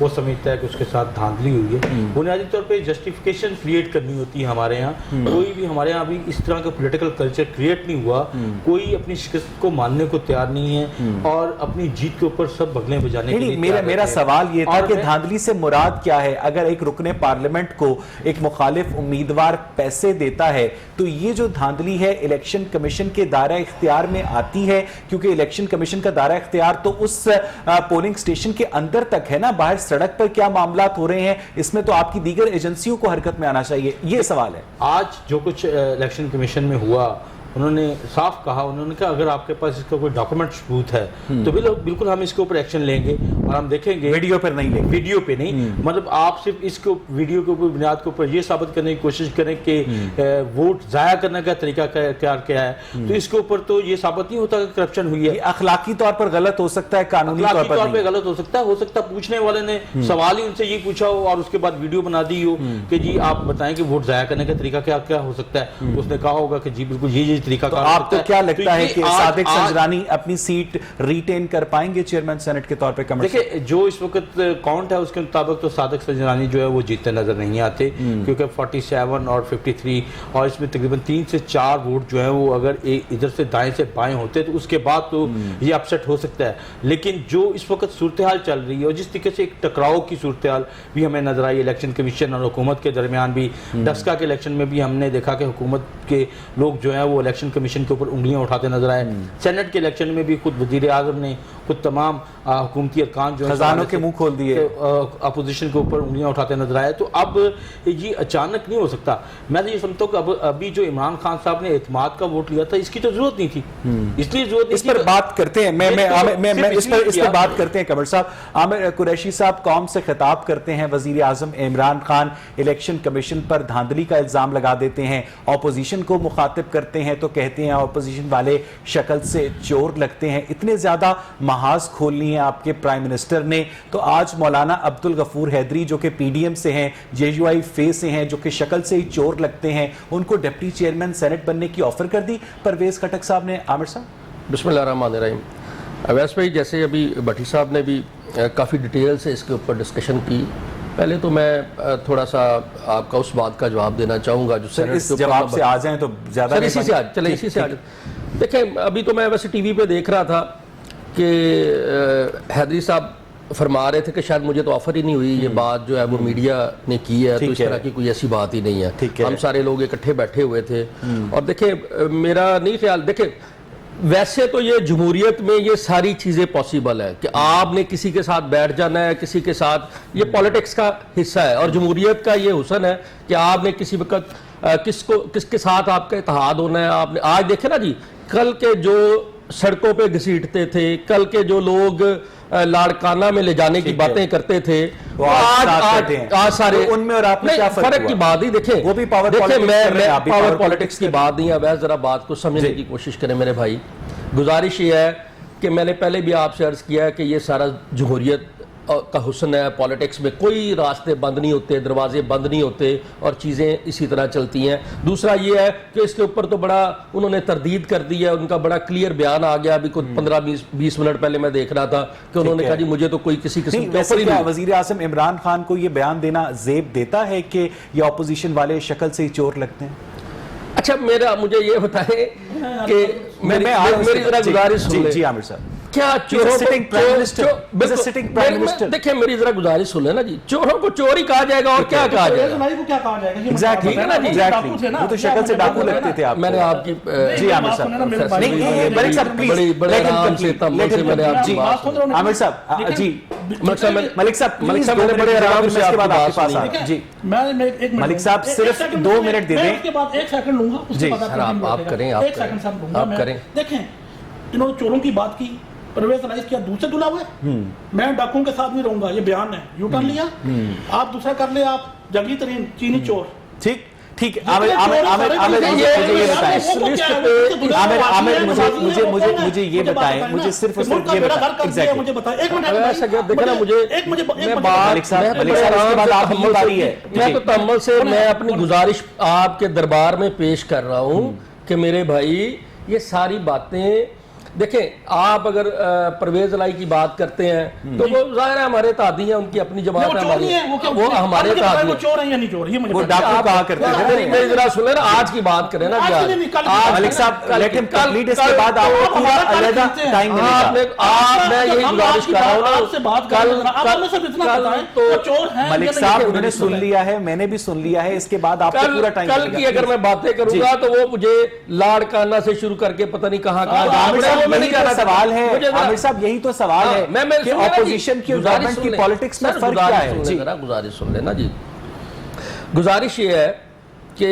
وہ سمجھتا ہے کہ اس کے ساتھ دھاندلی ہوئی ہے. بنیادی طور پہ جسٹیفیکیشن کریٹ کرنی ہوتی ہے ہمارے یہاں. کوئی بھی ہمارے یہاں ابھی اس طرح کا پولیٹیکل کلچر کریٹ نہیں ہوا. کوئی اپنی شکست کو ماننے کو تیار نہیں ہے اور اپنی جیت کے اوپر سب بغلیں بجانے کے لیے. میرا سوال یہ تھا کہ دھاندلی سے مراد کیا ہے؟ اگر ایک رکن پارلیمنٹ کو ایک مخالف امیدوار پیسے دیتا ہے تو یہ جو دھاندلی ہے الیکشن کمیشن کے دائرہ اختیار میں آتی ہے؟ کیونکہ الیکشن کمیشن کا دائرہ اختیار تو اس پولنگ سٹیشن کے اندر تک ہے نا. باہر سڑک پر کیا معاملات ہو رہے ہیں اس میں تو آپ کی دیگر ایجنسیوں کو حرکت میں آنا چاہیے. یہ سوال ہے. آج جو کچھ الیکشن کمیشن میں ہوا انہوں نے صاف کہا, انہوں نے کہا اگر آپ کے پاس اس کا کوئی ڈاکومنٹ ثبوت ہے تو بالکل ہم اس کے اوپر ایکشن لیں گے اور ہم دیکھیں گے. ویڈیو پر نہیں لیں گے. ویڈیو پہ نہیں, مطلب آپ صرف اس کو ویڈیو کے اوپر بنیاد کے اوپر یہ ثابت کرنے کی کوشش کریں کہ ووٹ ضائع کرنے کا طریقہ کیا ہے, تو اس کے اوپر تو یہ ثابت نہیں ہوتا کہ کرپشن ہوئی ہے. اخلاقی طور پر غلط ہو سکتا ہے, قانونی طور پر غلط ہو سکتا ہے. ہو سکتا ہے پوچھنے والے نے سوال ہی ان سے یہ پوچھا ہو اور اس کے بعد ویڈیو بنا دی ہو کہ جی آپ بتائیں کہ ووٹ ضائع کرنے کا طریقہ کیا ہو سکتا ہے. اس نے کہا ہوگا کہ جی بالکل یہ طریقہ کار آپ تو کیا لگتا ہے کہ صادق سنجرانی اپنی سیٹ ریٹین کر پائیں گے چیئرمین سینٹ کے طور پہ؟ دیکھیں جو اس وقت کاؤنٹ ہے اس کے مطابق تو صادق سنجرانی جو ہے وہ جیتتے نظر نہیں آتے, کیونکہ 47 اور 53 اور اس میں تقریباً 3 سے 4 ووٹ جو ہیں وہ اگر ادھر سے دائیں سے بائیں ہوتے تو اس کے بعد تو یہ اپسیٹ ہو سکتا ہے. لیکن جو اس وقت صورتحال چل رہی ہے اور جس طریقے سے ایک ٹکراؤ کی صورتحال بھی ہمیں نظر آئی الیکشن کمیشن اور حکومت کے درمیان بھی, ڈسکا کے الیکشن میں بھی ہم نے دیکھا کہ حکومت کے لوگ جو ہیں وہ الیکشن کمیشن کے اوپر انگلیاں اٹھاتے نظر آئے. سینٹ کے الیکشن میں بھی خود وزیر اعظم نے خود تمام حکومتی ارکان جو خزانوں کے منہ کھول دیے, اپوزیشن کے اوپر انگلیاں اٹھاتے نظر آئے. تو اب یہ اچانک نہیں ہو سکتا. میں تو یہ سمجھتا ہوں کہ ابھی جو عمران خان صاحب نے اعتماد کا ووٹ لیا تھا اس کی تو ضرورت نہیں تھی, اس لیے ضرورت نہیں. اس پر بات کرتے ہیں, میں اس پر بات کرتے ہیں. قمر صاحب, عامر قریشی صاحب قوم سے خطاب کرتے ہیں, وزیر اعظم عمران خان الیکشن کمیشن پر دھاندلی کا الزام لگا دیتے ہیں, اپوزیشن کو مخاطب کرتے ہیں تو کہتے ہیں اپوزیشن والے شکل سے چور لگتے ہیں. اتنے زیادہ محاذ کھولنی ہے آپ کے پرائم منسٹر نے, تو آج مولانا عبدالغفور حیدری جو کہ پی ڈی ایم سے ہیں, جے یو آئی فے سے ہیں, جو کہ شکل سے ہی چور لگتے ہیں, ان کو ڈپٹی چیئرمین سینٹ بننے کی آفر کر دی پرویز خٹک صاحب نے. عامر صاحب. بسم اللہ الرحمن الرحیم. اویس بھائی, جیسے ابھی بھٹی صاحب نے بھی کافی ڈیٹیل سے اس کے اوپر ڈسکشن کی, پہلے تو میں تھوڑا سا آپ کا اس بات کا جواب دینا چاہوں گا جو سر اس جواب سے آ جائیں تو زیادہ اسی سے چلیں اسی سے دیکھیں. ابھی تو میں ویسے ٹی وی پہ دیکھ رہا تھا کہ حیدری صاحب فرما رہے تھے کہ شاید مجھے تو آفر ہی نہیں ہوئی, یہ بات جو ہے وہ میڈیا نے کی ہے, تو اس طرح کی کوئی ایسی بات ہی نہیں ہے. ہم سارے لوگ اکٹھے بیٹھے ہوئے تھے اور دیکھیں میرا نہیں خیال, دیکھیں ویسے تو یہ جمہوریت میں یہ ساری چیزیں پاسبل ہے کہ آپ نے کسی کے ساتھ بیٹھ جانا ہے, کسی کے ساتھ, یہ پولیٹکس کا حصہ ہے اور جمہوریت کا یہ حسن ہے کہ آپ نے کسی وقت کس کے ساتھ آپ کا اتحاد ہونا ہے. آپ نے آج دیکھیں نا جی, کل کے جو سڑکوں پہ گھسیٹتے تھے, کل کے جو لوگ لاڑکانہ میں لے جانے کی باتیں کرتے تھے, آج سارے ان میں اور آپ میں کیا فرق کی بات ہی دیکھیں. وہ بھی پاور پاور پالیٹکس کی بات نہیں ہے. ویسے ذرا بات کو سمجھنے کی کوشش کریں میرے بھائی. گزارش یہ ہے کہ میں نے پہلے بھی آپ سے عرض کیا ہے کہ یہ سارا جمہوریت کا حسن ہے. پالیٹکس میں کوئی راستے بند نہیں ہوتے, دروازے بند نہیں ہوتے اور چیزیں اسی طرح چلتی ہیں. دوسرا یہ ہے کہ اس کے اوپر تو بڑا انہوں نے تردید کر دی ہے, ان کا بڑا کلیئر بیان آ گیا. ابھی کچھ 15-20 منٹ پہلے میں دیکھ رہا تھا کہ انہوں نے کہا جی مجھے تو کوئی کسی قسم کا آفر ہی نہیں. وزیر اعظم عمران خان کو یہ بیان دینا زیب دیتا ہے کہ یہ اپوزیشن والے شکل سے ہی چور لگتے ہیں؟ اچھا مجھے یہ بتائیں کہ میری ذرا گزارش سن لیں. جی عامر صاحب, کیا چوروں کو دیکھیں میری ذرا گزارش سن لیں نا جی, چوروں کو چور ہی کہا جائے گا اور کیا کہا جائے گا؟ ٹھیک ہے نا جی, وہ تو شکل سے ڈاکو لگتے تھے آپ. میں نے آپ کی جی عامر صاحب, ملک صاحب بڑے آرام سے تمل سے میں نے آپ کی بات سنی. عامر صاحب جی, ملک صاحب میں نے بڑے آرام سے آپ کی بات سنی. جی ملک صاحب صرف 2 منٹ دے دیں. ایک سیکنڈ لوں گا, جی آپ کریں, آپ کریں. دیکھیں انہوں نے چوروں کی بات کی, پرویز رائس کیا دوسرے دھلا ہوئے, میں ڈاکوؤں کے ساتھ نہیں رہوں گا, یہ بیان ہے. یو ٹرن لیا, آپ دوسرا کر لیں, آپ جنگلی ترین چینی چور. ٹھیک مجھے یہ بتائیں, مجھے صرف یہ بتائیں. میں تو تحمل سے میں اپنی گزارش آپ کے دربار میں پیش کر رہا ہوں کہ میرے بھائی یہ ساری باتیں دیکھیں آپ اگر پرویز الائی کی بات کرتے ہیں تو وہ ظاہر ہے ہمارے اتحادی ہیں، ان کی اپنی جماعت ہے، وہ ہمارے اتحادی ہیں، وہ چور ہیں یا نہیں چور، یہ مجھے وہ ڈاکو کہا کرتے تھے. میری ذرا سنیں نا، آج کی بات کریں نا. ملک صاحب لیٹ ہم کمپلیٹ، اس کے بعد آپ کو پورا علیحدہ ٹائم ملے گا. میں یہی گزارش کر رہا ہوں ملک صاحب انہوں نے سن لیا ہے، میں نے بھی سن لیا ہے، اس کے بعد آپ کو پورا ٹائم کل کی اگر میں باتیں کروں گا تو وہ مجھے لاڑکانہ سے شروع کر کے پتہ نہیں کہاں سوال ہے. عامر صاحب یہی تو سوال ہے کہ اپوزیشن کی اور گورنمنٹ کی پالیٹکس میں فرق کیا ہے. گزارش سن لینا جی. گزارش یہ ہے کہ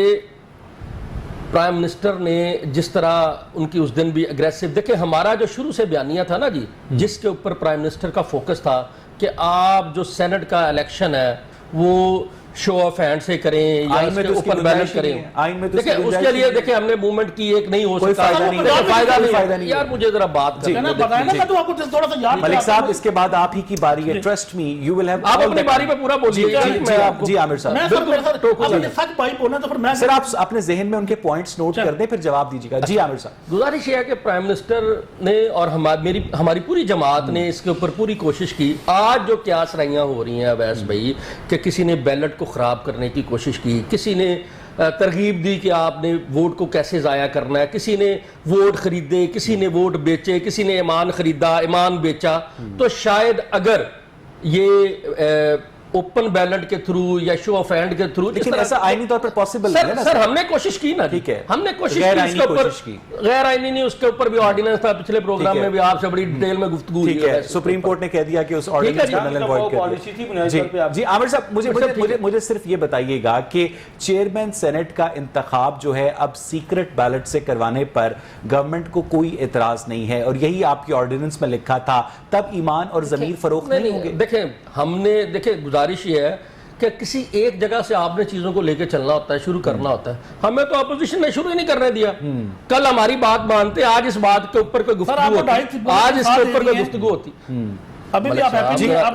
پرائم منسٹر نے جس طرح ان کی اس دن بھی اگریسو، دیکھیں ہمارا جو شروع سے بیانیہ تھا نا جی، جس کے اوپر پرائم منسٹر کا فوکس تھا کہ آپ جو سینٹ کا الیکشن ہے وہ شو آف ہینڈ سے کریں یا اس کے اوپن بیلٹ کریں. دیکھیں اس کے لیے دیکھیں ہم نے موومنٹ کی ایک نہیں ہو سکتا، فائدہ نہیں. یار مجھے ذرا بات کرنے دیں. ملک صاحب اس کے بعد آپ ہی کی باری ہے، trust me you will have. آپ اپنی باری پہ پورا بولیے. جی عامر صاحب سر آپ اپنے ذہن میں ان کے پوائنٹس نوٹ کر دیں پھر جواب دیجیے گا. جی عامر صاحب. گزارش یہ ہے کہ پرائم منسٹر نے اور ہماری پوری جماعت نے اس کے اوپر پوری کوشش کی. آج جو قیاس رائیاں ہو رہی ہیں اویس بھائی کہ کسی نے بیلٹ کو خراب کرنے کی کوشش کی، کسی نے ترغیب دی کہ آپ نے ووٹ کو کیسے ضائع کرنا ہے، کسی نے ووٹ خریدے، کسی نے ووٹ بیچے، کسی نے ایمان خریدا، ایمان بیچا. تو شاید اگر یہ اوپن بیلٹ کے تھرو یا شو آف ہینڈ کے تھرو، لیکن ایسا آئینی طور پر پاسبل ہے نا سر. ہم نے کوشش کی نا، ٹھیک ہے، ہم نے کوشش کی اس کے اوپر. غیر آئینی نہیں، اس کے اوپر بھی آرڈیننس تھا، پچھلے پروگرام میں بھی آپ سے بڑی ڈیٹیل میں گفتگو ہوئی ہے. سپریم کورٹ نے کہہ دیا کہ اس آرڈیننس کو نل اینڈ وائڈ کر دیا. جی عامر صاحب مجھے صرف یہ بتائیے گا کہ چیئرمین سینٹ کا انتخاب جو ہے اب سیکرٹ بیلٹ سے کروانے پر گورنمنٹ کو کوئی اعتراض نہیں ہے، اور یہی آپ کی آرڈیننس میں لکھا تھا، تب ایمان اور ضمیر فروخت نہیں ہوں گے. دیکھیں ہم نے گزارش یہ ہے کہ کسی ایک جگہ سے آپ نے چیزوں کو لے کے چلنا ہوتا ہے، شروع کرنا ہوتا ہے. ہمیں تو اپوزیشن نے شروع ہی نہیں کرنے دیا. کل ہماری بات مانتے، آج اس بات کے اوپر کوئی گفتگو ہوتی، آج اس کے اوپر کوئی گفتگو ہوتی.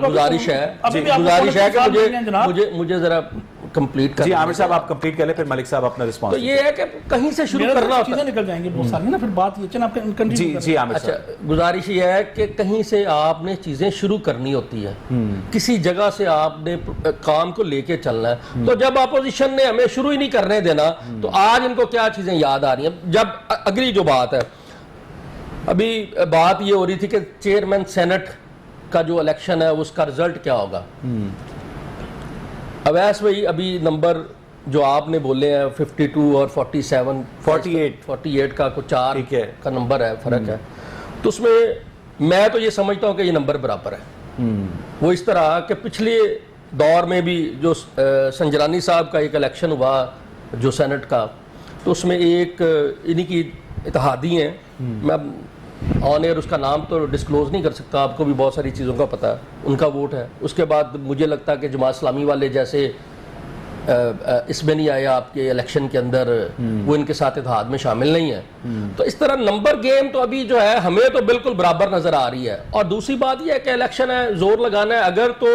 گزارش ہے کہ مجھے ذرا کمپلیٹ کر. جی عامر صاحب آپ کمپلیٹ کر لیں پھر ملک صاحب اپنا رسپانس. تو یہ ہے کہ کہیں سے شروع کرنا ہوتا ہے. نکل جائیں گے بہت ساری نا، پھر بات یہ جی عامر صاحب. اچھا گزارش یہ ہے کہ کہیں سے آپ نے چیزیں شروع کرنی ہوتی ہے، کسی جگہ سے آپ نے کام کو لے کے چلنا ہے. تو جب اپوزیشن نے ہمیں شروع ہی نہیں کرنے دینا تو آج ان کو کیا چیزیں یاد آ رہی ہیں. جب اگلی جو بات ہے، ابھی بات یہ ہو رہی تھی کہ چیئرمین سینٹ کا جو الیکشن ہے اس کا رزلٹ کیا ہوگا. اویس بھائی ابھی نمبر جو آپ نے بولے ہیں 52 اور 48 کا کچھ 4 کا نمبر ہے، فرق ہے. تو اس میں میں تو یہ سمجھتا ہوں کہ یہ نمبر برابر ہے. وہ اس طرح کہ پچھلے دور میں بھی جو سنجرانی صاحب کا ایک الیکشن ہوا جو سینٹ کا، تو اس میں ایک انہی کی اتحادی ہیں، میں آن ایئر اس کا نام تو ڈسکلوز نہیں کر سکتا، آپ کو بھی بہت ساری چیزوں کا پتہ ہے، ان کا ووٹ ہے. اس کے بعد مجھے لگتا ہے کہ جماعت اسلامی والے جیسے اس میں نہیں آئے آپ کے الیکشن کے اندر، وہ ان کے ساتھ اتحاد میں شامل نہیں ہے. تو اس طرح نمبر گیم تو ابھی جو ہے ہمیں تو بالکل برابر نظر آ رہی ہے. اور دوسری بات یہ ہے کہ الیکشن ہے، زور لگانا ہے، اگر تو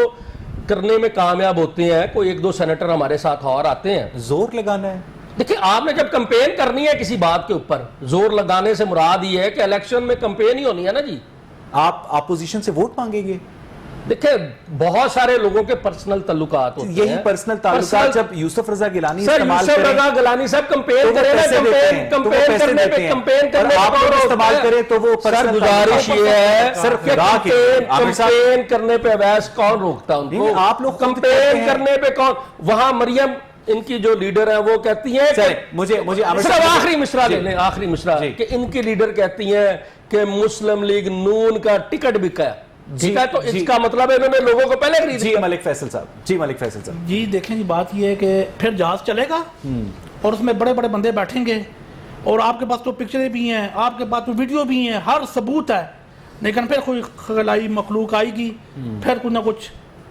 کرنے میں کامیاب ہوتے ہیں، کوئی 1-2 سینیٹر ہمارے ساتھ اور آتے ہیں. زور لگانا ہے، دیکھیں آپ نے جب کمپین کرنی ہے کسی بات کے اوپر، زور لگانے سے مراد یہ ہے کہ الیکشن میں کمپین ہی ہونی ہے نا جی. آپ اپوزیشن سے ووٹ مانگیں گے. دیکھیں بہت سارے لوگوں کے پرسنل تعلقات ہوتے ہیں. یہی پرسنل تعلقات جب یوسف رضا گیلانی استعمال کریں، یوسف رضا گیلانی صاحب کمپین کریں نا، کمپین کرنے پہ آپ استعمال کریں تو وہ سر گزارش یہ ہے سر کمپین کرنے پہ اویس کون روکتا ان کو؟ آپ لوگ کمپین کرنے پہ کون؟ وہاں مریم ان کی جو لیڈر ہیں وہ کہتی ہیں، مجھے آخری مشرا لے لیں، آخری مشرا کہ ان کی لیڈر کہتی ہیں کہ مسلم لیگ نون کا ٹکٹ بکا ہے. ٹھیک ہے، تو اس کا مطلب ہے انہوں نے لوگوں کو پہلے خرید لیا. ملک فیصل صاحب جی دیکھیں جی بات یہ ہے کہ پھر جہاز چلے گا اور اس میں بڑے بڑے بندے بیٹھیں گے اور آپ کے پاس تو پکچریں بھی ہیں، آپ کے پاس تو ویڈیو بھی ہیں، ہر ثبوت ہے، لیکن پھر کوئی خلائی مخلوق آئے گی، پھر کچھ نہ کچھ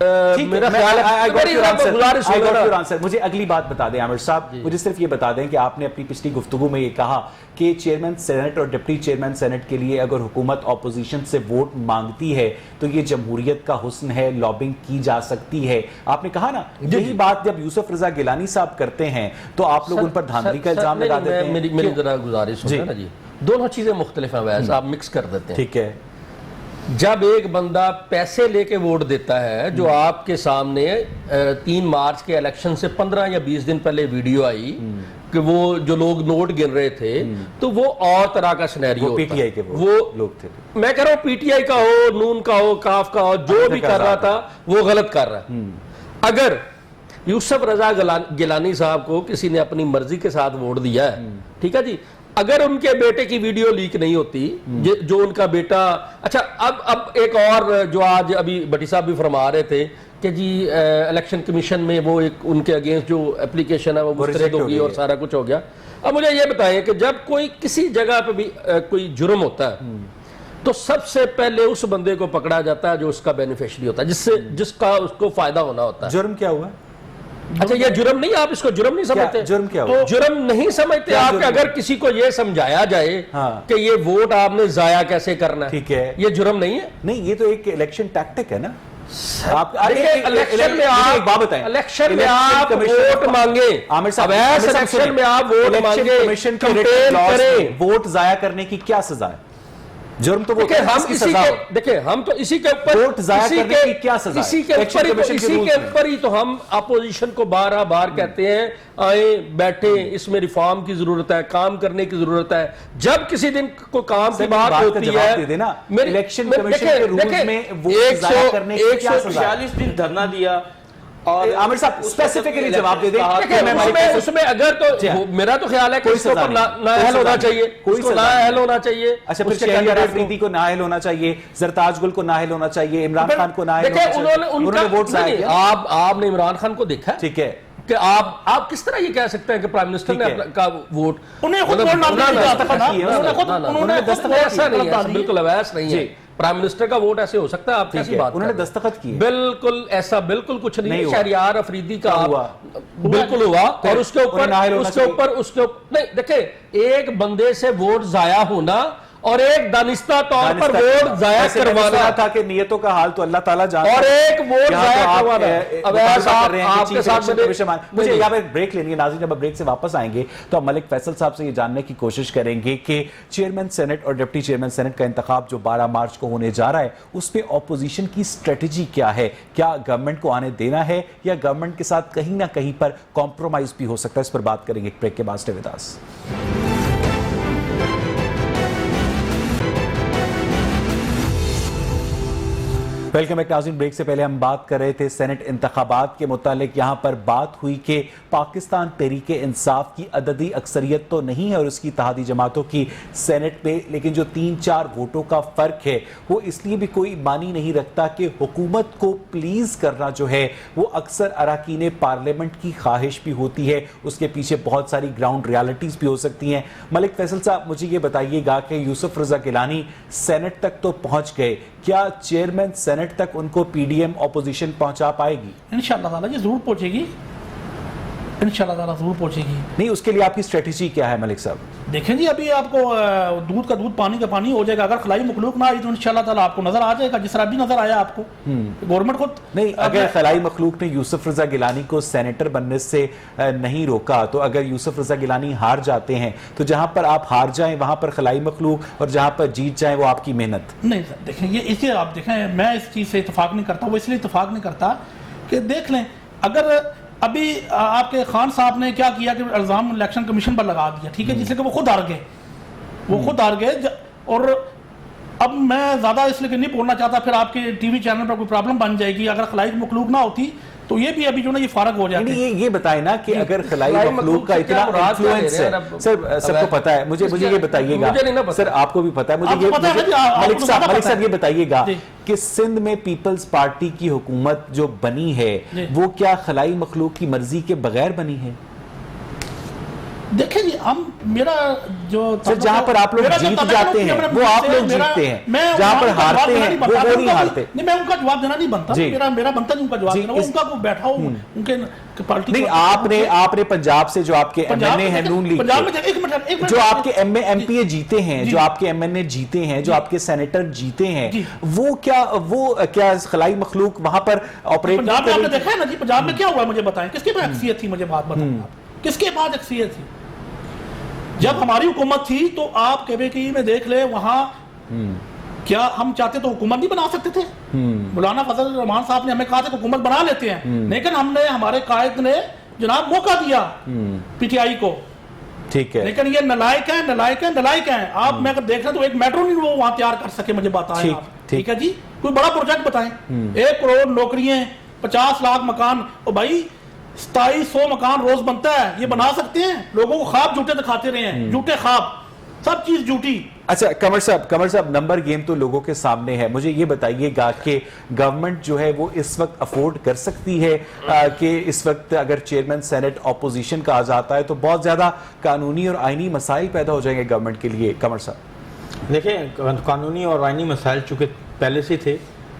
میرا خیال ہے مجھے اگلی بات بتا دیں عامر صاحب, مجھے صرف یہ بتا دیں کہ آپ نے اپنی پچھلی گفتگو میں یہ کہا کہ چیئرمین سینٹ اور ڈپٹی چیئرمین سینٹ کے لیے اگر حکومت اپوزیشن سے ووٹ مانگتی ہے تو یہ جمہوریت کا حسن ہے, لابنگ کی جا سکتی ہے. آپ نے کہا نا یہی بات جب یوسف رضا گیلانی صاحب کرتے ہیں تو آپ لوگ ان پر دھاندلی کا الزام لگا دیتے ہیں. میری ذرا گزارش ہے نا جی, دونوں چیزیں مختلف ہیں ویسے آپ مکس کر دیتے ہیں. ٹھیک ہے, جب ایک بندہ پیسے لے کے ووٹ دیتا ہے, جو آپ کے سامنے 3 مارچ کے الیکشن سے 15 یا 20 دن پہلے ویڈیو آئی کہ وہ جو لوگ نوٹ گر رہے تھے, تو وہ اور طرح کا سینیریو ہوتا ہے. پی ٹی آئی کے وہ لوگ تھے, میں کہہ رہا ہوں پی ٹی آئی کا ہو, نون کا ہو, کاف کا ہو, جو بھی کر رہا تھا وہ غلط کر رہا ہے. اگر یوسف رضا گیلانی صاحب کو کسی نے اپنی مرضی کے ساتھ ووٹ دیا ہے, ٹھیک ہے جی, اگر ان کے بیٹے کی ویڈیو لیک نہیں ہوتی, جو ان کا بیٹا, اچھا اب ایک اور جو آج ابھی بٹی صاحب بھی فرما رہے تھے کہ جی الیکشن کمیشن میں وہ ایک ان کے اگینسٹ جو اپلیکیشن ہے وہ مسترد ہوگی اور سارا کچھ ہو گیا. اب مجھے یہ بتائیں کہ جب کوئی کسی جگہ پہ بھی کوئی جرم ہوتا ہے تو سب سے پہلے اس بندے کو پکڑا جاتا ہے جو اس کا بینیفیشری ہوتا ہے, جس کا اس کو فائدہ ہونا ہوتا ہے. جرم کیا ہوا؟ اچھا یہ جرم نہیں, آپ اس کو جرم نہیں سمجھتے؟ جرم کیا ہوا؟ جرم نہیں سمجھتے آپ کہ اگر کسی کو یہ سمجھایا جائے کہ یہ ووٹ آپ نے ضائع کیسے کرنا ہے, ٹھیک ہے, یہ جرم نہیں ہے. نہیں, یہ تو ایک الیکشن ٹیکٹک ہے نا. الیکشن میں آپ ووٹ مانگیں, الیکشن میں آپ ووٹ مانگیں, کمپین کریں, ووٹ ضائع کرنے کی کیا سزا ہے؟ جرم تو وہ دیکھیں ہم تو اسی کے اوپر ووٹ ضائع کرنے کی کیا سزا ہے؟ اسی کے اوپر ہی تو ہم اپوزیشن کو بار کہتے ہیں آئیں بیٹھیں, اس میں ریفارم کی ضرورت ہے, کام کرنے کی ضرورت ہے. جب کسی دن کو کام کی بات ہوتی ہے, الیکشن کمیشن کے رولز میں ووٹ ضائع کرنے کی کیا سزا ہے؟ 146 دن دھرنا دیا اور عامر صاحب اسپیسیفکلی جواب دے دیں. اس میں اگر تو میرا تو خیال ہے کہ اس کو نااہل ہونا چاہیے, اس کو نااہل ہونا چاہیے. اچھا پھر شہریار آفریدی کو نااہل ہونا چاہیے, زرتاج گل کو نااہل ہونا چاہیے, عمران خان کو نااہل ہونا چاہیے. انہوں نے ووٹ ضائع کیا. آپ نے عمران خان کو دیکھا, ٹھیک ہے, کہ آپ کس طرح یہ کہہ سکتے ہیں کہ پرائم منسٹر نے کا ووٹ, انہیں خود ایسا نہیں ہے, بالکل اویس نہیں ہے. پرائم منسٹر کا ووٹ ایسے ہو سکتا ہے, آپ کیسی بات, انہوں نے دستخط کیے, بالکل ایسا بالکل کچھ نہیں. شہریار آفریدی کا بالکل ہوا, اور اس کے اوپر نہیں دیکھیں, ایک بندے سے ووٹ ضائع ہونا اور ایک دانستہ طور پر ووٹ ضائع کروانا تھا کہ نیتوں کا حال تو اللہ تعالیٰ جانتا ہے, اور ایک ووٹ ضائع کروانا. اب آپ کے ساتھ مجھے یہاں پہ بریک لینی ہے ناظرین. جب بریک سے واپس آئیں گے تو ہم ملک فیصل صاحب سے یہ جاننے کی کوشش کریں گے کہ چیئرمین سینٹ اور ڈپٹی چیئرمین سینٹ کا انتخاب جو 12 مارچ کو ہونے جا رہا ہے, اس پہ اپوزیشن کی اسٹریٹجی کیا ہے, کیا گورنمنٹ کو آنے دینا ہے یا گورنمنٹ کے ساتھ کہیں نہ کہیں پر کمپرومائز بھی ہو سکتا ہے, اس پر بات کریں گے ایک بریک کے بعد. Stay with us. Welcome back ناظرین. بریک سے پہلے ہم بات کر رہے تھے سینٹ انتخابات کے متعلق. یہاں پر بات ہوئی کہ پاکستان تحریک انصاف کی عددی اکثریت تو نہیں ہے اور اس کی اتحادی جماعتوں کی سینٹ میں, لیکن جو 3-4 ووٹوں کا فرق ہے وہ اس لیے بھی کوئی معنی نہیں رکھتا کہ حکومت کو پلیز کرنا جو ہے وہ اکثر اراکین پارلیمنٹ کی خواہش بھی ہوتی ہے, اس کے پیچھے بہت ساری گراؤنڈ ریالٹیز بھی ہو سکتی ہیں. ملک فیصل صاحب مجھے یہ بتائیے گا کہ یوسف رضا گیلانی سینٹ تک تو پہنچ گئے, کیا چیئرمین سینٹ تک ان کو پی ڈی ایم اپوزیشن پہنچا پائے گی؟ انشاءاللہ تعالیٰ یہ ضرور پہنچے گی, انشاءاللہ تعالیٰ ضرور پہنچے گی. نہیں, اس کے لیے آپ کی اسٹریٹجی کیا ہے ملک صاحب؟ دیکھیں جی, ابھی آپ کو دودھ کا دودھ پانی کا پانی ہو جائے گا. اگر خلائی مخلوق نہ آئی تو انشاءاللہ تعالیٰ آپ کو نظر آ جائے گا, جس طرح بھی نظر آیا آپ کو. گورنمنٹ خود نہیں, اگر خلائی مخلوق نے یوسف رضا گیلانی کو سینیٹر بننے سے نہیں روکا, تو اگر یوسف رضا گیلانی ہار جاتے ہیں تو جہاں پر آپ ہار جائیں وہاں پر خلائی مخلوق, اور جہاں پر جیت جائیں وہ آپ کی محنت. نہیں سر, دیکھیں یہ اس لیے آپ دیکھیں, میں اس چیز سے اتفاق نہیں کرتا. وہ اس لیے اتفاق نہیں کرتا کہ دیکھ لیں, اگر ابھی آپ کے خان صاحب نے کیا کیا کہ الزام الیکشن کمیشن پر لگا دیا, ٹھیک ہے, جس سے کہ وہ خود ہار گئے, اور اب میں زیادہ اس لیے نہیں بولنا چاہتا, پھر آپ کے ٹی وی چینل پر کوئی پرابلم بن جائے گی. اگر خلائی مخلوق نہ ہوتی تو یہ بھی ابھی جو نا یہ فارغ ہو جاتے ہیں. یہ بتائیں نا کہ اگر خلائی مخلوق کا اتنا انفلوئنس ہے, سر سب کو پتا ہے, مجھے یہ بتائیے گا سر, آپ کو بھی پتا ہے, مجھے ملک صاحب یہ بتائیے گا کہ سندھ میں پیپلز پارٹی کی حکومت جو بنی ہے وہ کیا خلائی مخلوق کی مرضی کے بغیر بنی ہے؟ دیکھیں جی ہم میرا جو سر جہاں پر آپ لوگ جیت جاتے ہیں وہ آپ لوگ جیتتے ہیں، جہاں پر ہارتے ہیں وہ نہیں ہارتے. نہیں میں ان کا جواب دینا نہیں بنتا، میرا بنتا نہیں ان کا جواب دینا، وہ ان کا کو بیٹھا ہو ان کے پارٹی. نہیں آپ نے پنجاب سے جو آپ کے ایم این اے ہیں نون لیگ کے، جو آپ کے ایم پی اے جیتے ہیں، جو آپ کے ایم این اے جیتے ہیں، جو آپ کے سینیٹر جیتے ہیں، وہ کیا خلائی مخلوق وہاں پر آپریٹ پنجاب میں آپ نے دیکھا ہے نا جی، پنجاب میں کیا ہوا مجھے بتائیں، کس کے پاس اکثریت تھی؟ مجھے بات بتائیں آپ، کس کے پاس اکثریت تھی؟ جب ہماری حکومت تھی تو آپ KBK میں دیکھ لیں، وہاں کیا ہم چاہتے تو حکومت نہیں بنا سکتے تھے؟ مولانا فضل الرحمان صاحب نے ہمیں کہا تھا کہ حکومت بنا لیتے ہیں، لیکن ہمارے قائد نے جناب موقع دیا PTI کو. ٹھیک ہے، لیکن یہ نلائق ہیں. آپ میں اگر دیکھ رہے تو ایک میٹرو نہیں وہ وہاں تیار کر سکے. مجھے بتائیں آپ، ٹھیک ہے جی، کوئی بڑا پروجیکٹ بتائیں. 1 کروڑ نوکریاں، 50 لاکھ مکان، اور بھائی 2700 مکان روز بنتا ہے، یہ بنا سکتے ہیں؟ لوگوں کو خواب جھوٹے دکھاتے رہے ہیں، جھوٹے خواب، سب چیز جھوٹی. اچھا قمر صاحب نمبر گیم تو لوگوں کے سامنے ہے، مجھے یہ بتائیے گا کہ گورنمنٹ جو ہے وہ اس وقت افورڈ کر سکتی ہے کہ اس وقت اگر چیئرمین سینٹ اپوزیشن کا آ جاتا ہے تو بہت زیادہ قانونی اور آئینی مسائل پیدا ہو جائیں گے گورنمنٹ کے لیے؟ قمر صاحب دیکھیں، قانونی اور آئینی مسائل چونکہ پہلے سے تھے،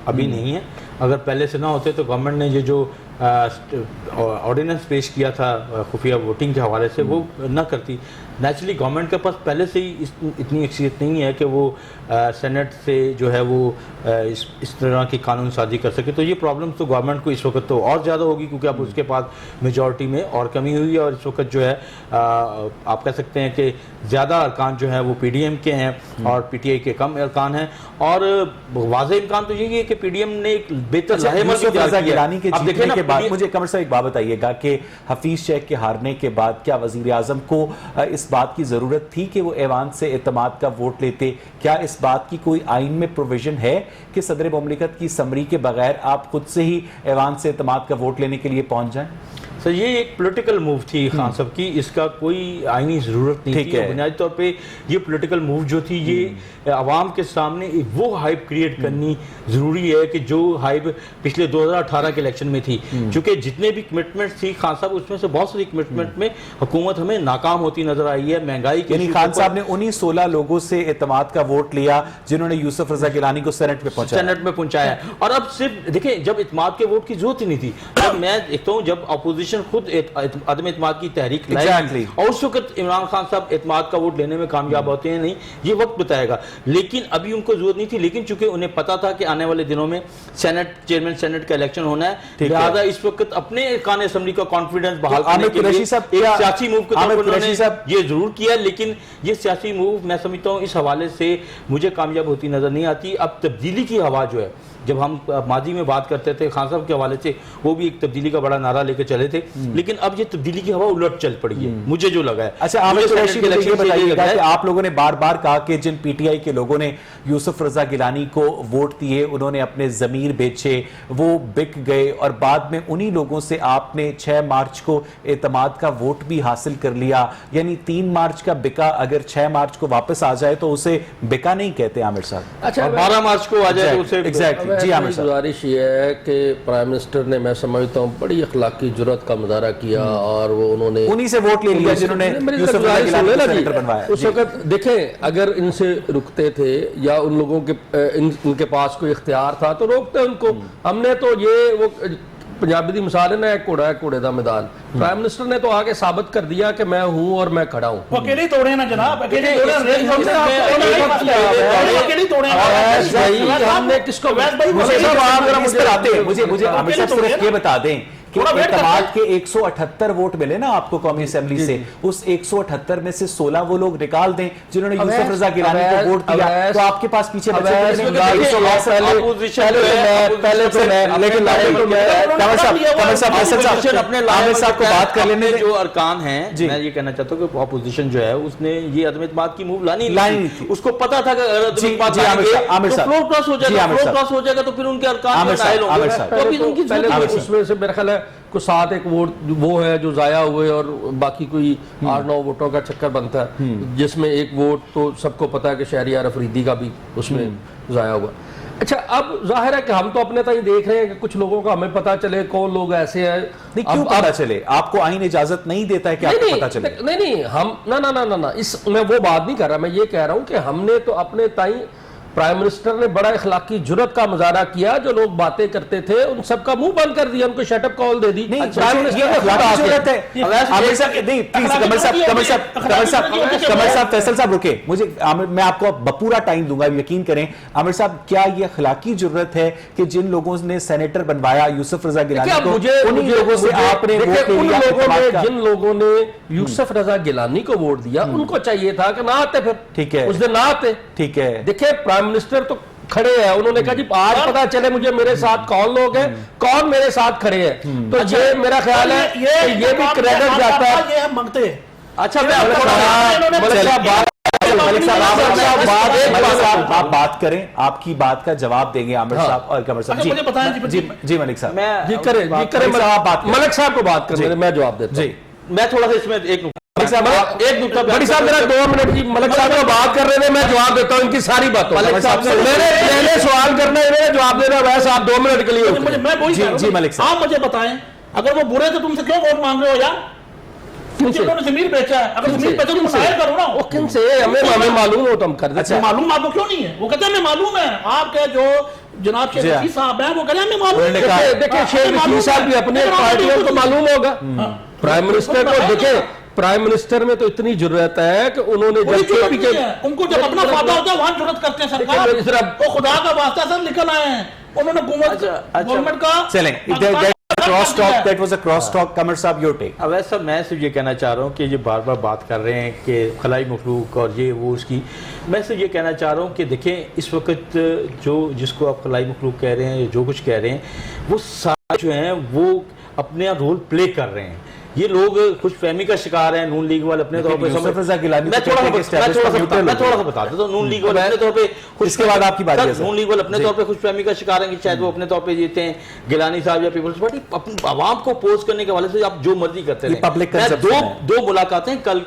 ابھی نہیں ہے. اگر پہلے سے نہ ہوتے تو گورنمنٹ نے یہ جو آرڈیننس پیش کیا تھا خفیہ ووٹنگ کے حوالے سے وہ نہ کرتی. نیچرلی گورنمنٹ کے پاس پہلے سے ہی اتنی اکثریت نہیں ہے کہ وہ سینٹ سے جو ہے وہ اس طرح کی قانون سازی کر سکے. تو یہ پرابلم تو گورنمنٹ کو اس وقت تو اور زیادہ ہوگی، کیونکہ اب اس کے پاس میجورٹی میں اور کمی ہوئی ہے، اور اس وقت جو ہے آپ کہہ سکتے ہیں کہ زیادہ ارکان جو ہیں وہ PDM کے ہیں اور PTI کے کم ارکان ہیں. اور واضح امکان تو یہی ہے کہ PDM نے ایک بہتر یوسف رضا گیلانی کے جیتنے کے بعد مجھے قمر صاحب ایک بات بتائیے گا کہ حفیظ شیخ کے ہارنے کے بعد کیا وزیر اعظم کو اس بات کی ضرورت تھی کہ وہ ایوان سے اعتماد کا ووٹ لیتے؟ کیا اس بات کی کوئی آئین میں پروویژن ہے کہ صدر مملکت کی سمری کے بغیر آپ خود سے ہی ایوان سے اعتماد کا ووٹ لینے کے لیے پہنچ جائیں؟ سر یہ ایک پولیٹیکل موو تھی خان صاحب کی، اس کا کوئی آئینی ضرورت نہیں تھی. بنیادی طور پہ یہ پولیٹیکل موو جو تھی یہ عوام کے سامنے وہ ہائپ کریٹ کرنی ضروری ہے کہ جو ہائپ پچھلے 2018 کے الیکشن میں تھی. چونکہ جتنے بھی کمٹمنٹ تھی خان صاحب، اس میں سے بہت ساری کمٹمنٹ میں حکومت ہمیں ناکام ہوتی نظر آئی ہے. مہنگائی کے یعنی خان صاحب نے انہی 16 لوگوں سے اعتماد کا ووٹ لیا جنہوں نے یوسف رضا گیلانی کو سینٹ میں پہنچایا. اور اب صرف دیکھیں، جب اعتماد کے ووٹ کی ضرورت ہی نہیں تھی. اب میں دیکھتا ہوں جب اپوزیشن خود عدم اعتماد کی تحریک لائی اور اس وقت عمران خان صاحب اعتماد کا ووٹ لینے میں کامیاب ہوتے ہیں نہیں، یہ وقت بتائے گا. لیکن ابھی ان کو ضرورت نہیں تھی. لیکن چونکہ انہیں پتا تھا کہ آنے والے دنوں میں چیئرمین سینٹ کا الیکشن ہونا ہے، لہٰذا اس وقت اپنے ارکان اسمبلی کا کانفیڈنس بحال کرنے کے لیے ایک سیاسی موو کے طور پر انہوں نے یہ ضرور کیا. لیکن یہ سیاسی موو میں سمجھتا ہوں اس حوالے سے مجھے کامیاب ہوتی نظر نہیں آتی. اب تبدیلی کی ہوا جو ہے، جب ہم ماضی میں بات کرتے تھے خان صاحب کے حوالے سے، وہ بھی ایک تبدیلی کا بڑا نعرہ لے کے چلے تھے. لیکن اب یہ تبدیلی کی ہوا الٹ چل پڑی ہے، مجھے جو لگا ہے. اچھا عامر قریشی مجھے یہ بتائیے گا کہ آپ لوگوں نے بار بار کہا کہ جن PTI کے لوگوں نے یوسف رضا گیلانی کو ووٹ دیے انہوں نے اپنے ضمیر بیچے، وہ بک گئے، اور بعد میں انہی لوگوں سے آپ نے 6 مارچ کو اعتماد کا ووٹ بھی حاصل کر لیا. یعنی 3 مارچ کا بکا اگر 6 مارچ کو واپس آ جائے تو اسے بکا نہیں کہتے عامر صاحب. اچھا 12 مارچ کو آ جائے تو اسے ایگزیکٹلی. جی عامر صاحب، گزارش یہ ہے کہ پرائم منسٹر نے، میں سمجھتا ہوں، بڑی اخلاقی جرات کا مظاہرہ کیا اور وہ انہوں نے انہی سے ووٹ لے لیا جنہوں نے یوسف رضا گیلانی کو سینیٹر بنوایا. اس وقت دیکھیں اگر ان سے رکتے تھے یا ان لوگوں کے ان کے پاس کوئی اختیار تھا تو روکتے ان کو. ہم نے تو یہ وہ پنجابی دی مثال ہے نا، ایک گھوڑا ہے گھوڑے دا میدان. پرائم منسٹر نے تو آگے ثابت کر دیا کہ میں ہوں اور میں کھڑا ہوں. وہ اکیلے توڑے نا جناب، اکیلے توڑے. ہم نے کس کو مجھے عامر صاحب صرف یہ بتا دیں کہ اعتماد کے 178 ووٹ ملے نا آپ کو قومی اسمبلی سے، اس 178 میں سے 16 وہ لوگ نکال دیں جنہوں نے یوسف رضا گیلانی کو ووٹ دیا، تو آپ کے پاس پیچھے بچے. عامر صاحب کو بات کر لینے جو ارکان ہیں، میں یہ کہنا چاہتا ہوں کہ اپوزیشن جو ہے اس نے یہ عدم اعتماد کی موو لانی تھی. اس کو پتا تھا کہ اگر عدم اعتماد لائیں گے تو فلور کراس ہو جائے گا تو پھر ان کے ارکان نائل ہوں گے. تو ابھی ان کی اس میں سے میرا خیال ہے کو 7 ایک ووٹ وہ ہے جو ضائع ہوئے اور باقی کوئی 8-9 ووٹوں کا چکر بنتا ہے، جس میں ایک ووٹ تو سب کو پتا ہے کہ شہریار افریدی کا بھی اس میں ضائع ہوا. اچھا اب ظاہر ہے کہ ہم تو اپنے تائیں دیکھ رہے ہیں کہ کچھ لوگوں کا ہمیں پتا چلے کون لوگ ایسے ہیں. نہیں کیوں پتا چلے؟ آپ کو آئین اجازت نہیں دیتا ہے کہ آپ کو پتا چلے؟ نہیں ہم نہ اس میں وہ بات نہیں کر رہا, میں یہ کہہ رہا ہوں کہ ہم نے تو اپنے تائیں پرائم منسٹر نے بڑا اخلاقی جرت کا مظاہرہ کیا, جو لوگ باتیں کرتے تھے ان سب کا منہ بند کر دیا, ان کو شٹ اپ کال دے دی. پرائم منسٹر نے خود آ کے عامر صاحب نہیں پلیز کمر صاحب فیصل صاحب رکے, مجھے میں آپ کو پورا ٹائم دوں گا, یقین کریں عامر صاحب, کیا یہ اخلاقی جرت ہے کہ جن لوگوں نے سینیٹر بنوایا یوسف رضا گیلانی کو, انہی لوگوں سے آپ نے ووٹ لے لیا؟ جن لوگوں نے یوسف رضا گیلانی کو ووٹ دیا ان کو چاہیے تھا کہ نہ آتے, پھر ٹھیک ہے اس دن نہ آتے. ٹھیک ہے, دیکھیں پرائم منسٹر تو کھڑے ہیں, انہوں نے کہا جی آج پتا چلے مجھے میرے ساتھ کون لوگ ہیں, کون میرے ساتھ کھڑے ہیں, تو یہ میرا خیال ہے کہ یہ بھی کریڈٹ جاتا ہے. یہ ہم مانگتے ہیں. اچھا آپ بات کریں, آپ کی بات کا جواب دیں گے عامر صاحب اور قمر صاحب. مجھے بتائیں جی ملک صاحب, ملک صاحب کو بات کریں, میں جواب دیتا ہوں. میں تھوڑا سا اس میں ایک بڑی صاحب میرا 2 منٹ, جی ملک صاحب کو بات کر رہے ہیں, میں جواب دیتا ہوں ان کی ساری باتوں. میں نے سوال کرنا ہے, میں نے جواب دینا, ویسے آپ 2 منٹ کے لیے. میں وہی کہہ رہا ہوں, آپ مجھے بتائیں اگر وہ برے تھے تم سے کیوں ووٹ مانگ رہے ہو یار؟ انہوں نے زمین بیچا ہے, اگر زمین بیچا تو ظاہر کرو نا. وہ کن سے ہمیں معلوم ہو تو ہم کر دیتے ہیں. معلوم آپ کو کیوں نہیں ہے؟ وہ کہتے ہیں ہمیں معلوم ہے. آپ کے جو جناب شیخ رشید صاحب ہیں وہ کہتے ہیں ہمیں معلوم ہے. دیکھیں شیخ رشید صاحب بھی اپنے پارٹیوں کو معلوم ہوگا, پرائم منسٹر کو دیکھیں, پرائم منسٹر میں تو اتنی جرت ہے کہ انہوں نے جب کے پی کے ان کو جب اپنا فائدہ ہوتا ہے وہاں جرت کرتے ہیں سرکار. وہ خدا کا واسطہ سر نکل آئے ہیں, انہوں نے گورنمنٹ کا چلیں cross talk, that was a cross talk. Qamar صاحب your take. اب ایسا میں صرف یہ کہنا چاہ رہا ہوں کہ یہ بار بار بات کر رہے ہیں کہ خلائی مخلوق اور یہ وہ اس کی, میں صرف یہ کہنا چاہ رہا ہوں کہ دیکھیں اس وقت جس کو آپ خلائی مخلوق کہہ رہے ہیں, جو کچھ کہہ رہے ہیں, وہ سارے جو ہیں وہ اپنے رول پلے کر رہے ہیں. یہ لوگ خوش فہمی کا شکار ہیں. نون لیگ والے اپنے طور پہ, میں تھوڑا سا بتا دیتا ہوں, نون لیگ والے اپنے طور پہ, اس کے بعد آپ کی بات, نون لیگ والے اپنے طور پہ خوش فہمی کا شکار ہیں کہ شاید وہ اپنے طور پہ جیتے ہیں. گیلانی صاحب یا پیپلز پارٹی اپنی عوام کو اپوز کرنے کے حوالے سے آپ جو مرضی کرتے ہیں. دو ملاقاتیں کل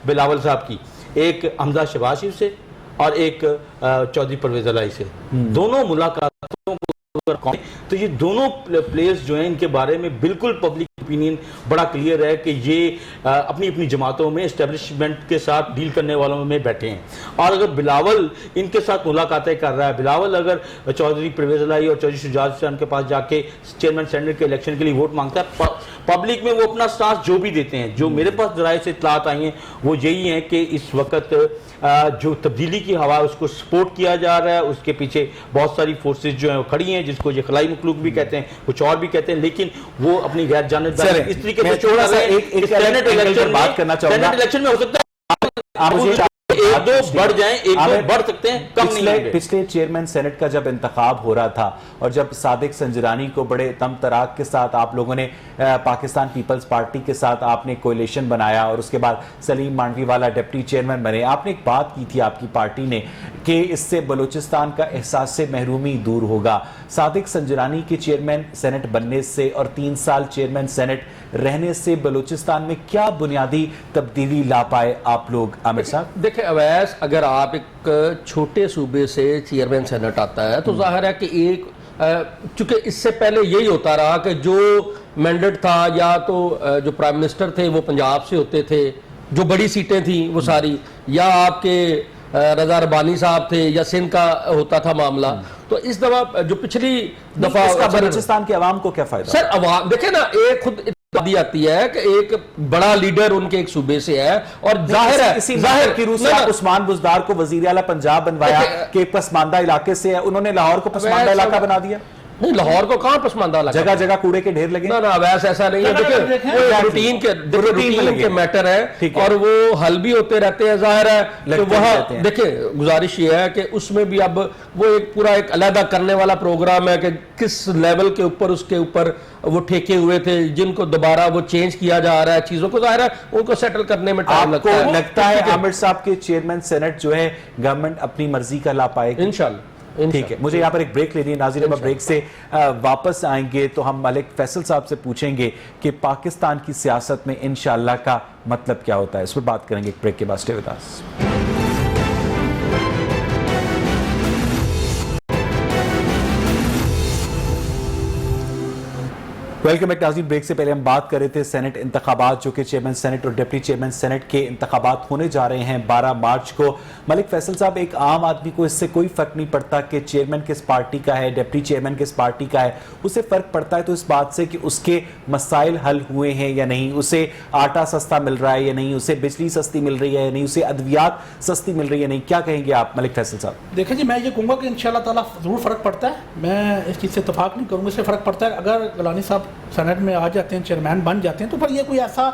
بلاول صاحب کی, ایک حمزہ شہباز شریف سے اور ایک چودھری پرویز الہی سے, دونوں ملاقاتوں کو تو یہ دونوں پلیئرز جو ہیں ان کے بارے میں بالکل پبلک اپینین بڑا کلیئر ہے کہ یہ اپنی اپنی جماعتوں میں اسٹیبلشمنٹ کے ساتھ ڈیل کرنے والوں میں بیٹھے ہیں. اور اگر بلاول ان کے ساتھ ملاقاتیں کر رہا ہے, بلاول اگر چودھری پرویز الہی اور چودھری شجاعت حسین کے پاس جا کے چیئرمین سینیٹ کے الیکشن کے لیے ووٹ مانگتا ہے, پبلک میں وہ اپنا سٹانس جو بھی دیتے ہیں, جو میرے پاس ذرائع سے اطلاعات آئی ہیں وہ یہی ہیں کہ اس وقت جو تبدیلی کی ہوا اس کو سپورٹ کیا جا رہا ہے, اس کے پیچھے بہت ساری فورسز جو ہیں وہ کھڑی ہیں, جس کو یہ خلائی مخلوق بھی کہتے ہیں, کچھ اور بھی کہتے ہیں, لیکن وہ اپنی غیر جانبداری اس طریقے سے چھوڑ رہے ہیں. سینیٹ الیکشن میں ہو سکتا ہے ایک دو بڑھ جائیں, ایک دو بڑھ سکتے ہیں, کم نہیں ہوں گے. پچھلے چیئرمین سینٹ کا جب انتخاب ہو رہا تھا اور جب صادق سنجرانی کو بڑے تم تراک کے ساتھ آپ لوگوں نے پاکستان پیپلز پارٹی کے ساتھ آپ نے کولیشن بنایا اور اس کے بعد سلیم مانڈوی والا ڈپٹی چیئرمین بنے, آپ نے ایک بات کی تھی آپ کی پارٹی نے کہ اس سے بلوچستان کا احساس محرومی دور ہوگا. صادق سنجرانی کے چیئرمین سینٹ بننے سے اور 3 سال چیئرمین سینٹ رہنے سے بلوچستان میں کیا بنیادی تبدیلی لا پائے آپ لوگ عامر صاحب؟ دیکھیں اویس, اگر آپ ایک چھوٹے صوبے سے چیئرمین سینٹ آتا ہے تو ظاہر ہے کہ ایک, چونکہ اس سے پہلے یہی ہوتا رہا کہ جو مینڈیٹ تھا یا تو جو پرائم منسٹر تھے وہ پنجاب سے ہوتے تھے, جو بڑی سیٹیں تھیں وہ ساری, یا آپ کے رضا ربانی صاحب تھے, یا سندھ کا ہوتا تھا معاملہ. تو اس دفعہ جو پچھلی دفعہ بلوچستان کے عوام کو کیا فائدہ؟ سر عوام دیکھیں نا, ایک خود دی آتی ہے کہ ایک بڑا لیڈر ان کے ایک صوبے سے ہے, اور ظاہر ہے ظاہر کی روح سے عثمان بزدار کو وزیر اعلیٰ پنجاب بنوایا کہ ایک پسماندہ علاقے سے ہے, انہوں نے لاہور کو پسماندہ علاقہ بنا دیا. نہیں, لاہور کو کہاں پسماندہ علاقہ, جگہ جگہ کوڑے کے ڈھیر لگے. نہ ویسے ایسا نہیں ہے, دیکھیں روٹین کے میٹر ہے اور وہ حل بھی ہوتے رہتے ہیں. ظاہر ہے کہ وہاں دیکھیں گزارش یہ ہے کہ اس میں بھی اب وہ ایک پورا ایک علیحدہ کرنے والا پروگرام ہے کہ کس لیول کے اوپر اس کے اوپر وہ ٹھیکے ہوئے تھے جن کو دوبارہ وہ چینج کیا جا رہا ہے چیزوں کو, ظاہر ہے ان کو سیٹل کرنے میں ٹائم لگتا ہے. آپ کو لگتا ہے عامر صاحب کے چیئرمین سینٹ جو ہے گورنمنٹ اپنی مرضی کا لا پائے گی؟ انشاءاللہ. ٹھیک ہے, مجھے یہاں پر ایک بریک لینی ہے. ناظرین اب بریک سے واپس آئیں گے تو ہم ملک فیصل صاحب سے پوچھیں گے کہ پاکستان کی سیاست میں انشاءاللہ کا مطلب کیا ہوتا ہے, اس پر بات کریں گے ایک بریک کے بعد. Stay with us. Welcome back ناظرین. بریک سے پہلے ہم بات کر رہے تھے سینٹ انتخابات جو کہ چیئرمین سینٹ اور ڈپٹی چیئرمین سینٹ کے انتخابات ہونے جا رہے ہیں 12 مارچ کو. ملک فیصل صاحب, ایک عام آدمی کو اس سے کوئی فرق نہیں پڑتا کہ چیئرمین کس پارٹی کا ہے, ڈپٹی چیئرمین کس پارٹی کا ہے. اسے فرق پڑتا ہے تو اس بات سے کہ اس کے مسائل حل ہوئے ہیں یا نہیں, اسے آٹا سستا مل رہا ہے یا نہیں, اسے بجلی سستی مل رہی ہے یا نہیں, اسے ادویات سستی مل رہی ہے یا نہیں. کیا کہیں گے آپ ملک فیصل صاحب؟ دیکھیں جی, میں یہ کہوں گا کہ انشاءاللہ تعالیٰ ضرور فرق پڑتا ہے. میں اس چیز سے اتفاق نہیں کروں گا, اس سے فرق پڑتا ہے. اگر گیلانی صاحب سینٹ میں آ جاتے ہیں, چیئرمین بن جاتے ہیں, تو پھر یہ کوئی ایسا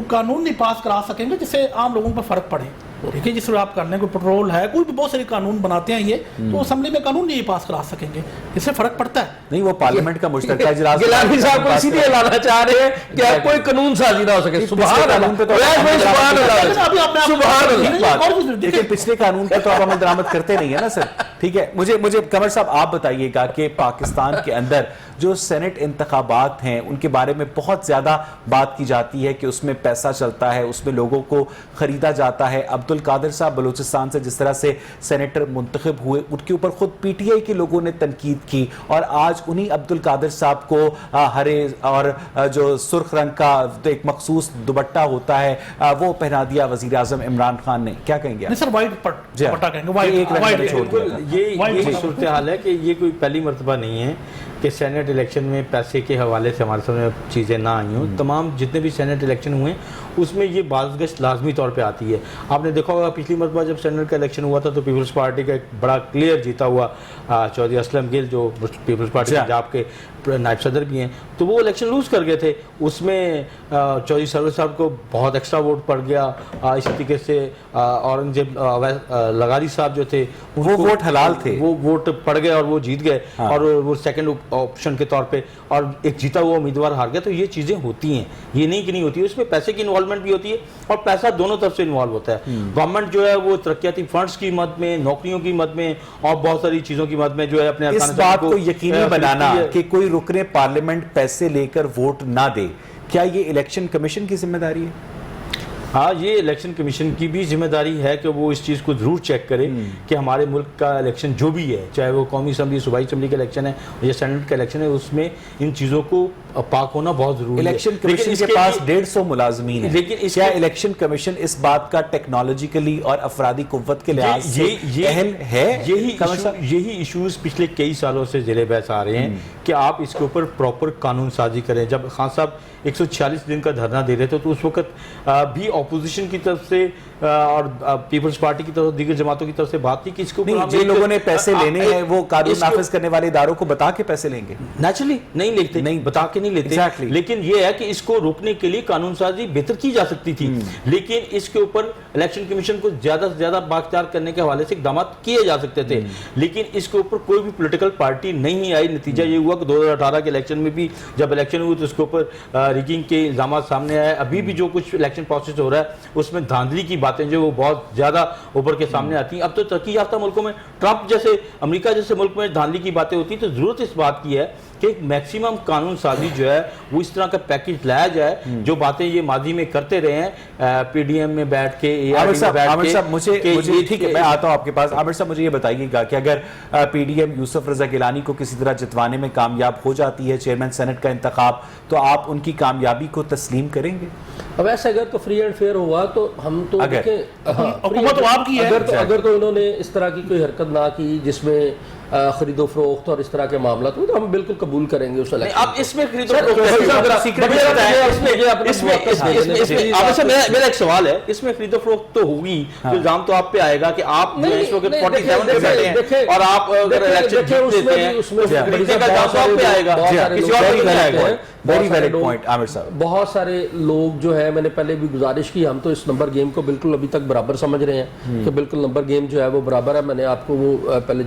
قانون نہیں پاس کرا سکیں گے جس سے عام لوگوں پر فرق پڑے. ٹھیک ہے, جس طرح آپ کرنے کو پٹرول ہے, کوئی بھی بہت سارے قانون بناتے ہیں یہ, تو اسمبلی میں قانون نہیں پاس کرا سکیں گے. اس سے فرق پڑتا ہے. نہیں, وہ پارلیمنٹ کا مشترکہ اجلاس گیلانی صاحب کو اسی لیے لانا چاہ رہے ہیں کہ کوئی قانون سازی نہ ہو سکے. سبحان اللہ. لیکن پچھلے قانون پہ تو آپ عمل درآمد کرتے نہیں ہے نا سر. ٹھیک ہے, مجھے قمر صاحب آپ بتائیے گا کہ پاکستان کے اندر جو سینٹ انتخابات ہیں ان کے بارے میں بہت زیادہ بات کی جاتی ہے کہ اس میں پیسہ چلتا ہے, اس میں لوگوں کو خریدا جاتا ہے. عبد القادر صاحب بلوچستان سے جس طرح سے سینیٹر منتخب ہوئے, ان کے اوپر خود پی ٹی آئی کے لوگوں نے تنقید کی, اور آج انہی عبد القادر صاحب کو ہرے اور جو سرخ رنگ کا ایک مخصوص دوپٹہ ہوتا ہے وہ پہنا دیا وزیر اعظم عمران خان نے. کیا کہیں گے؟ نہیں سر, وائٹ دوپٹہ کہیں گے, ایک رنگ میں چھوڑ دیا. یہ صورتحال ہے کہ یہ کوئی پہلی مرتبہ نہیں ہے کہ سینٹ الیکشن میں پیسے کے حوالے سے ہمارے سامنے چیزیں نہ آئی ہوں. تمام جتنے بھی سینٹ الیکشن ہوئے اس میں یہ بازگشت لازمی طور پہ آتی ہے. آپ نے دیکھا ہوگا پچھلی مرتبہ جب سینٹ کا الیکشن ہوا تھا تو پیپلز پارٹی کا ایک بڑا کلیئر جیتا ہوا چودھری اسلم گل جو پیپلز پارٹی پنجاب کے نائب صدر بھی ہیں, تو وہ الیکشن لوز کر گئے تھے. اس میں چودھری سرور صاحب کو بہت ایکسٹرا ووٹ پڑ گیا. اسی طریقے سے اورنگزیب لغاری صاحب جو تھے وہ ووٹ حلال تھے, وہ ووٹ پڑ گئے اور وہ جیت گئے, اور وہ سیکنڈ آپشن کے طور پہ, اور ایک جیتا ہوا امیدوار ہار گیا. تو یہ چیزیں ہوتی ہیں, یہ نہیں کہ نہیں ہوتی. اس میں پیسے کی انوالومنٹ بھی ہوتی ہے اور پیسہ دونوں طرف سے انوالو ہوتا ہے. گورنمنٹ جو ہے وہ ترقیاتی فنڈز کی مد میں, نوکریوں کی مد میں اور بہت ساری چیزوں کی مد میں جو ہے اپنے اس بات کو یقینی بنانا کہ کوئی رکن پارلیمنٹ پیسے لے کر ووٹ نہ دے, کیا یہ الیکشن کمیشن کی ذمہ داری ہے؟ ہاں, یہ الیکشن کمیشن کی بھی ذمہ داری ہے کہ وہ اس چیز کو ضرور چیک کرے کہ ہمارے ملک کا الیکشن جو بھی ہے, چاہے وہ قومی اسمبلی, صوبائی اسمبلی کا الیکشن ہے یا سینٹ کا الیکشن ہے, اس میں ان چیزوں کو پاک ہونا بہت ضروری ہے. الیکشن کمیشن کے پاس 150 ملازمین ہیں, لیکن کیا الیکشن کمیشن اس بات کا ٹیکنالوجیکلی اور افرادی قوت کے لحاظ سے اہل ہے؟ یہی ایشوز پچھلے کئی سالوں سے زیر بحث آ رہے ہیں کہ آپ اس کے اوپر پراپر قانون سازی کریں. جب خان صاحب 146 دن کا دھرنا دے رہے تھے تو اس وقت بھی اپوزیشن کی طرف سے اور پیپلز پارٹی کی طرف, دیگر جماعتوں کی طرف سے بات تھی کہ اس کو جن لوگوں نے پیسے لینے ہیں وہ قانون نافذ کرنے والے اداروں کو بتا کے پیسے لیں گے. نیچرلی نہیں لیتے, نہیں بتا کے نہیں لیتے, لیکن یہ ہے کہ اس کو روکنے کے لیے قانون سازی بہتر کی جا سکتی تھی, لیکن اس کے اوپر الیکشن کمیشن کو زیادہ سے زیادہ بااختیار کرنے کے حوالے سے اقدامات کیے جا سکتے تھے, لیکن اس کے اوپر کوئی بھی پولیٹیکل پارٹی نہیں آئی. نتیجہ یہ ہوا کہ 2018 کے الیکشن میں بھی جب الیکشن ہوئی تو اس کے اوپر ریگنگ کے الزامات سامنے آئے. ابھی بھی جو کچھ الیکشن پروسیس ہو رہا ہے اس میں دھاندلی کی باتیں جو وہ بہت زیادہ اوپر کے سامنے آتی ہیں. اب تو ترقی یافتہ ملکوں میں, ٹرمپ جیسے امریکہ جیسے ملک میں دھاندلی کی باتیں ہوتی ہیں, تو ضرورت اس بات کی ہے کہ ایک میکسیمم قانون سازی جو ہے وہ اس طرح کا پیکیج لایا جائے. جو باتیں یہ ماضی میں کرتے رہے ہیں پی ڈی ایم میں بیٹھ کے, عامر صاحب مجھے ٹھیک ہے, میں آتا ہوں آپ کے پاس. عامر صاحب مجھے یہ بتائیے گا کہ اگر پی ڈی ایم یوسف رضا گیلانی کو کسی طرح جتوانے میں کامیاب ہو جاتی ہے چیئرمین سینٹ کا انتخاب, تو آپ ان کی کامیابی کو تسلیم کریں گے؟ اب ایسا اگر تو فری اینڈ فیئر ہوا تو ہم تو حکومت آپ کی ہے, اگر تو انہوں نے اس طرح کی کوئی حرکت نہ کی جس میں خرید و فروخت اور اس طرح کے معاملات ہوئے تو ہم بالکل قبول کریں گے اس الیکشن. اب اس میں خرید و فروخت, میرا ایک سوال ہے, اس میں خرید و فروخت تو ہوگی, الزام تو آپ پہ آئے گا کہ آپ اس وقت 47 پہ بیٹھے ہیں اور آپ اگر الیکشن جیت دیتے ہیں خریدنے کا الزام تو آپ پہ آئے گا, کسی اور پہ نہیں آئے گا. بہت سارے لوگ جو ہے, میں نے پہلے بھی گزارش کی, ہم تو اس نمبر گیم کو بالکل ابھی تک برابر سمجھ رہے ہیں کہ بالکل نمبر گیم جو ہے وہ برابر ہے. میں نے آپ کو وہ پہلے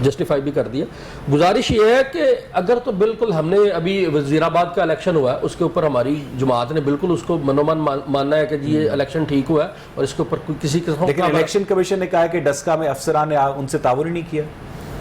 جسٹیفائی بھی کر دیا. گزارش یہ ہے کہ اگر تو بالکل ہم نے ابھی وزیر آباد کا الیکشن ہوا ہے اس کے اوپر ہماری جماعت نے بالکل اس کو منومن ماننا ہے کہ جی یہ الیکشن ٹھیک ہوا ہے اور اس کے اوپر کسی قسم. لیکن الیکشن کمیشن نے کہا کہ ڈسکا میں افسران نے ان سے تعاون نہیں کیا.